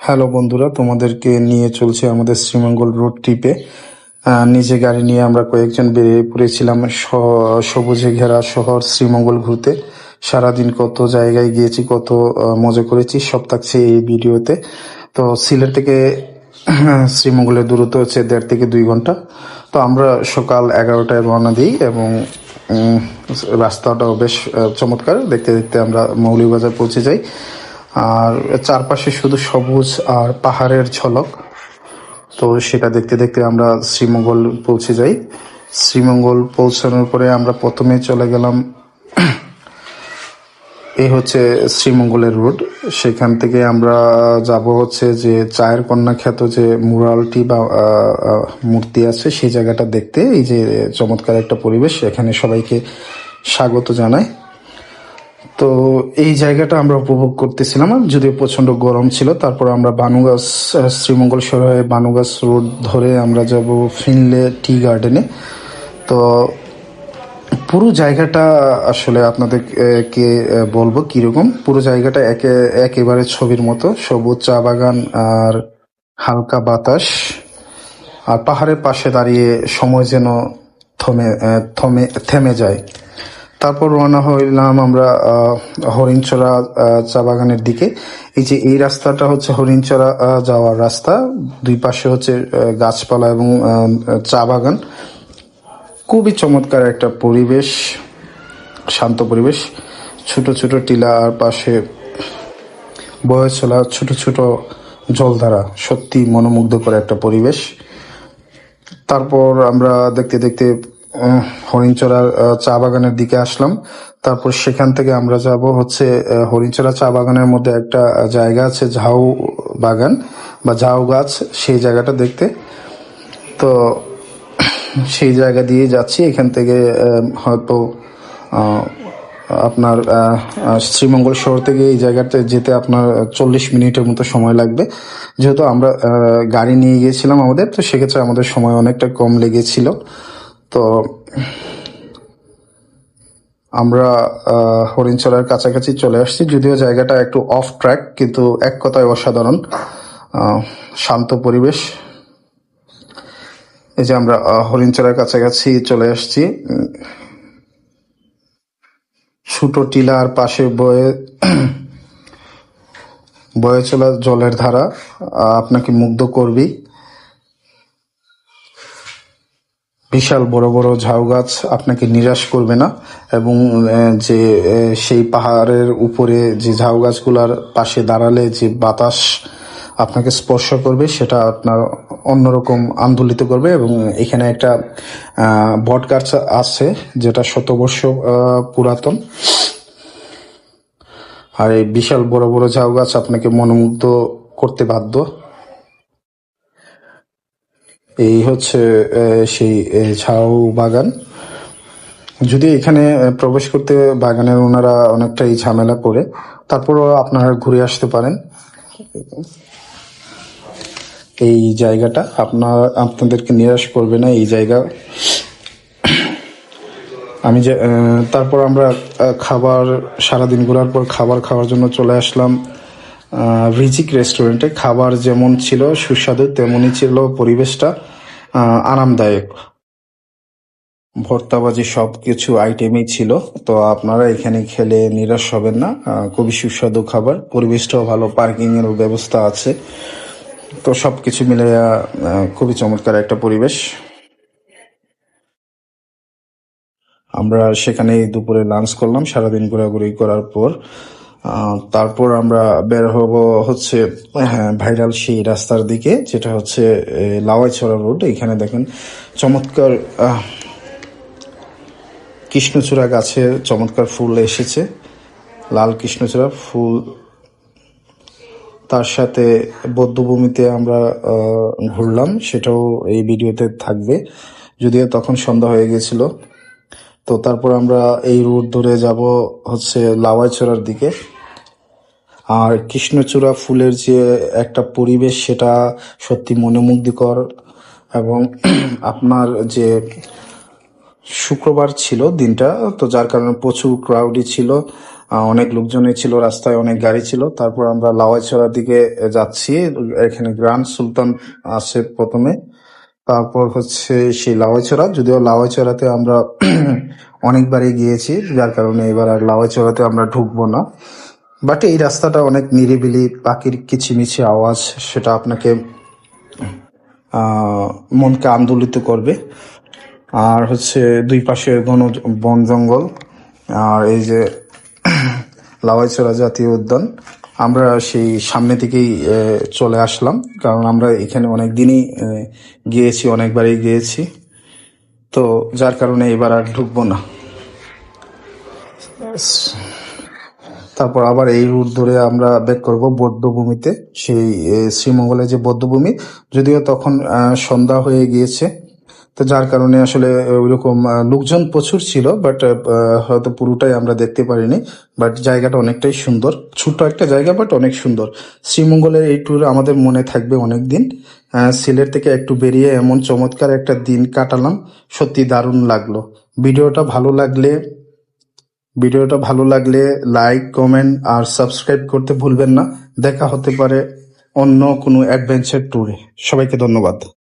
Hello বন্ধুরা, তোমাদেরকে নিয়ে চলছে আমাদের শ্রীমঙ্গল রোড ট্রিপে। নিজে গাড়ি নিয়ে আমরা কয়েকজন বেরিয়ে পড়েছিলাম সবুজে ঘেরা শহর শ্রীমঙ্গল ঘুরতে। সারাদিন কত জায়গায় গিয়েছি, কত মজা করেছি, সব থাকছে এই ভিডিওতে। তো সিলেট থেকে শ্রীমঙ্গলের দূরত্ব হচ্ছে 1.5 থেকে 2 ঘন্টা। তো আমরা সকাল 11টায় রওনা দিই এবং রাস্তাটাও বেশ চমৎকার। দেখতে দেখতে আমরা মৌলভীবাজার পৌঁছে যাই। আর চারপাশে শুধু সবুজ আর পাহাড়ের ঝলক। তো সেটা দেখতে দেখতে আমরা শ্রীমঙ্গল পৌঁছে যাই। শ্রীমঙ্গল পৌঁছানোর পরে আমরা প্রথমে চলে গেলাম, এই হচ্ছে শ্রীমঙ্গলের রোড। সেখান থেকে আমরা যাব হচ্ছে যে চায়ের কন্যা খ্যাত যে মুরালটি বা মূর্তি আছে সেই জায়গাটা দেখতে। এই যে চমৎকার একটা পরিবেশ, এখানে সবাইকে স্বাগত জানায়। তো এই জায়গাটা আমরা উপভোগ করতেছিলাম, যদিও প্রচন্ড গরম ছিল। তারপর আমরা বানুগাছ, শ্রীমঙ্গল শহর হয়ে বানুগাছ রোড ধরে আমরা যাব ফিনলে টি গার্ডেনে। তো পুরো জায়গাটা আসলে আপনাদেরকে বলবো কিরকম। পুরো জায়গাটা একেবারে ছবির মতো, সবুজ চা বাগান আর হালকা বাতাস, আর পাহাড়ের পাশে দাঁড়িয়ে সময় যেন থেমে যায়। তারপর রওনা হইলাম আমরা হরিণচড়া চা বাগানের দিকে। এই রাস্তাটা হচ্ছে হরিণচড়া যাওয়ার রাস্তা। দুই পাশে হচ্ছে গাছপালা এবং চা বাগান। খুবই চমৎকার একটা পরিবেশ, শান্ত পরিবেশ। ছোট ছোট টিলার পাশে বয়ে চলা ছোট ছোট জলধারা, সত্যি মনোমুগ্ধকর একটা পরিবেশ। তারপর আমরা দেখতে দেখতে হরিণচড়া চা বাগানের দিকে আসলাম। তারপর সেখান থেকে আমরা যাব হচ্ছে হরিণচড়া চা বাগানের মধ্যে একটা জায়গা আছে ঝাউ বাগান বা ঝাউ গাছ, সেই জায়গাটা দেখতে। তো সেই জায়গা দিয়ে যাচ্ছি। এখান থেকে হয়তো আপনার শ্রীমঙ্গল শহর থেকে এই জায়গাতে যেতে আপনার 40 মিনিটের মতো সময় লাগবে। যেহেতু আমরা গাড়ি নিয়ে গিয়েছিলাম আমাদের, তো সেক্ষেত্রে আমাদের সময় অনেকটা কম লেগেছিল। তো আমরা হরিণচড়ার কাছাকাছি চলে আসছি। যদিও জায়গাটা একটু অফ ট্র্যাক, কিন্তু এক কথায় অসাধারণ। শান্ত পরিবেশ। এই যে আমরা হরিণচড়ার কাছাকাছি চলে আসছি। ছোট টিলার পাশে বয়ে চলা জলের ধারা আপনাকে মুগ্ধ করবেই। বিশাল বড় বড় ঝাউ গাছ আপনাকে নিরাশ করবে না, এবং যে সেই পাহাড়ের উপরে যে ঝাউ গাছগুলার পাশে দাঁড়ালে যে বাতাস আপনাকে স্পর্শ করবে, সেটা আপনার অন্যরকম আন্দোলিত করবে। এবং এখানে একটা বট গাছ আছে যেটা শতবর্ষ পুরাতন। আর এই বিশাল বড় বড় ঝাউ গাছ আপনাকে মনোমুগ্ধ করতে বাধ্য। এই হচ্ছে সেই ঝাউ বাগান। যদি এখানে প্রবেশ করতে বাগানের ওনারা অনেকটাই ঝামেলা করে, তারপরও আপনারা ঘুরে আসতে পারেন। এই জায়গাটা আপনাদেরকে নিরাশ করবে না, এই জায়গা। তারপর আমরা সারাদিন ঘোরার পর খাবার খাওয়ার জন্য চলে আসলাম রিজিক রেস্টুরেন্টে। খাবার যেমন ছিল সুস্বাদু, তেমনই ছিল পরিবেশটা আরামদায়ক। ভর্তাবাজি সবকিছু আইটেমই ছিল। তো আপনারা এখানে খেলে নিরাশ হবেন না। খুবই সুস্বাদু খাবার, পরিবেশটাও ভালো, পার্কিং এর ব্যবস্থা আছে। তো সবকিছু মিলে খুবই চমৎকার একটা পরিবেশ। আমরা সেখানে দুপুরে লাঞ্চ করলাম সারাদিন ঘোরাঘুরি করার পর। তারপর আমরা বের হব হচ্ছে ভাইরাল সেই রাস্তার দিকে, যেটা হচ্ছে লাওয়াইছড়া রোড। এখানে দেখেন চমৎকার কৃষ্ণচূড়া গাছে চমৎকার ফুল এসেছে, লাল কৃষ্ণচূড়া ফুল। তার সাথে বৌদ্ধভূমিতে আমরা ঘুরলাম, সেটাও এই ভিডিওতে থাকবে, যদিও তখন সন্ধ্যা হয়ে গেছিল। তো তারপর আমরা এই রুট ধরে যাব হচ্ছে লাওয়াইছড়ার দিকে। আর কৃষ্ণচূড়া ফুলের যে একটা পরিবেশ, সেটা সত্যি মনোমুগ্ধকর। এবং আপনার যে শুক্রবার ছিল দিনটা, তো যার কারণে প্রচুর ক্রাউডই ছিল। অনেক লোকজনই ছিল, রাস্তায় অনেক গাড়ি ছিল। তারপর আমরা লাওয়াইছড়ার দিকে যাচ্ছি। এখানে গ্রান্ড সুলতান আছে প্রথমে, তারপর হচ্ছে সেই লাওয়াইছড়া। যদিও লাওয়াইছড়াতে আমরা অনেকবারই গিয়েছি, যার কারণে এবার আর লাওয়াইছড়াতে আমরা ঢুকবো না। বাট এই রাস্তাটা অনেক নিরিবিলি, পাখির কিচিমিচি আওয়াজ সেটা আপনাকে মনকে আন্দোলিত করবে। আর হচ্ছে দুই পাশে ঘন বন জঙ্গল। আর এই যে লাওয়াইছড়া জাতীয় উদ্যান, আমরা সেই সামনে থেকেই চলে আসলাম, কারণ আমরা এখানে অনেক দিনই গিয়েছি, অনেকবারই গিয়েছি, তো যার কারণে এবার আর ঢুকবো না। তারপর আবার এই রুট ধরে আমরা ব্যাক করব বৌদ্ধভূমিতে, সেই শ্রীমঙ্গলে যে বৌদ্ধভূমি। যদিও তখন সন্ধ্যা হয়ে গিয়েছে, তো যার কারণে আসলে ওইরকম লোকজন প্রচুর ছিল, বাট হয়তো পুরোটাই আমরা দেখতে পারিনি। বাট জায়গাটা অনেকটাই সুন্দর, ছোট্ট একটা জায়গা বাট অনেক সুন্দর। শ্রীমঙ্গলের এই ট্যুর আমাদের মনে থাকবে অনেক দিন। সিলেট থেকে একটু বেরিয়ে এমন চমৎকার একটা দিন কাটালাম, সত্যি দারুণ লাগলো। ভিডিওটা ভালো লাগলে লাইক, কমেন্ট আর সাবস্ক্রাইব করতে ভুলবেন না। দেখা হতে পারে অন্য কোনো অ্যাডভেঞ্চার ট্যুরে। সবাইকে ধন্যবাদ।